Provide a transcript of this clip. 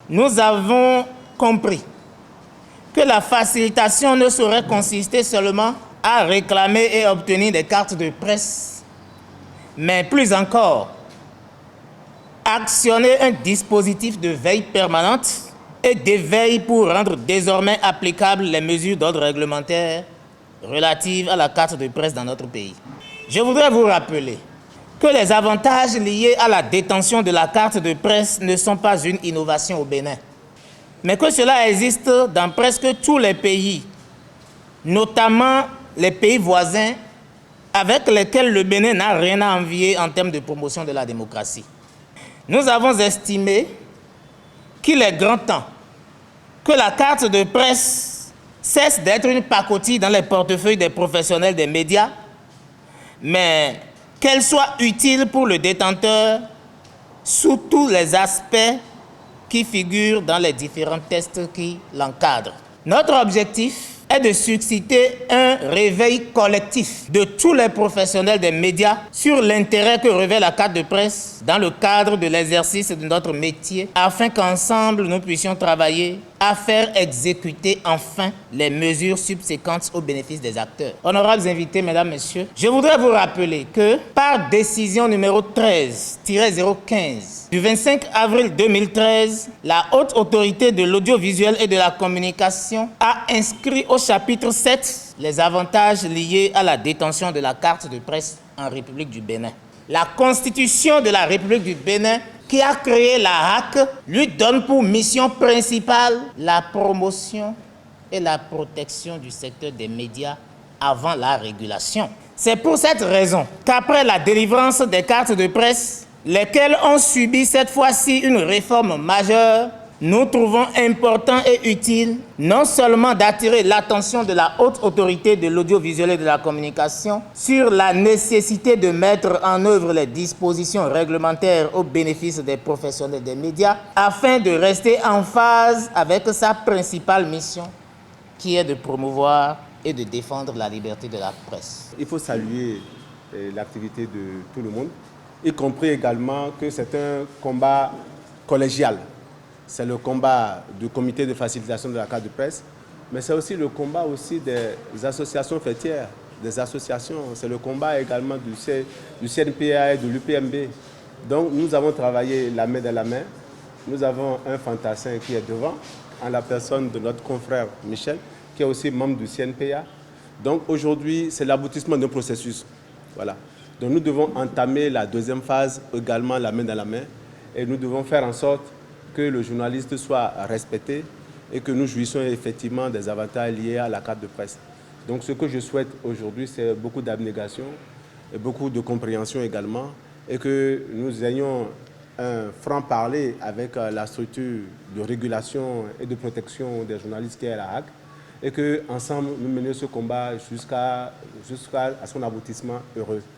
Nous avons compris que la facilitation ne saurait consister seulement à réclamer et obtenir des cartes de presse, mais plus encore, actionner un dispositif de veille permanente et d'éveil pour rendre désormais applicables les mesures d'ordre réglementaire relatives à la carte de presse dans notre pays. Je voudrais vous rappeler que les avantages liés à la détention de la carte de presse ne sont pas une innovation au Bénin, mais que cela existe dans presque tous les pays, notamment les pays voisins avec lesquels le Bénin n'a rien à envier en termes de promotion de la démocratie. Nous avons estimé qu'il est grand temps que la carte de presse cesse d'être une pacotille dans les portefeuilles des professionnels des médias, mais qu'elle soit utile pour le détenteur sous tous les aspects qui figurent dans les différents tests qui l'encadrent. Notre objectif est de susciter un réveil collectif de tous les professionnels des médias sur l'intérêt que revêt la carte de presse dans le cadre de l'exercice de notre métier, afin qu'ensemble nous puissions travailler à faire exécuter enfin les mesures subséquentes au bénéfice des acteurs. Honorables invités, mesdames, messieurs, je voudrais vous rappeler que par décision numéro 13-015 du 25 avril 2013, la Haute Autorité de l'audiovisuel et de la communication a inscrit au chapitre 7 les avantages liés à la détention de la carte de presse en République du Bénin. La Constitution de la République du Bénin, qui a créé la HAC, lui donne pour mission principale la promotion et la protection du secteur des médias avant la régulation. C'est pour cette raison qu'après la délivrance des cartes de presse, lesquelles ont subi cette fois-ci une réforme majeure, nous trouvons important et utile non seulement d'attirer l'attention de la Haute Autorité de l'audiovisuel et de la communication sur la nécessité de mettre en œuvre les dispositions réglementaires au bénéfice des professionnels des médias afin de rester en phase avec sa principale mission qui est de promouvoir et de défendre la liberté de la presse. Il faut saluer l'activité de tout le monde, y compris également que c'est un combat collégial. C'est le combat du comité de facilitation de la carte de presse, mais c'est aussi le combat aussi des associations fêtières, des associations. C'est le combat également du CNPA et de l'UPMB. Donc nous avons travaillé la main dans la main. Nous avons un fantassin qui est devant, en la personne de notre confrère Michel, qui est aussi membre du CNPA. Donc aujourd'hui, c'est l'aboutissement d'un processus. Voilà. Donc nous devons entamer la deuxième phase, également la main dans la main, et nous devons faire en sorte que le journaliste soit respecté et que nous jouissions effectivement des avantages liés à la carte de presse. Donc ce que je souhaite aujourd'hui, c'est beaucoup d'abnégation et beaucoup de compréhension également, et que nous ayons un franc-parler avec la structure de régulation et de protection des journalistes qui est la HAC, et qu'ensemble nous menions ce combat jusqu'à son aboutissement heureux.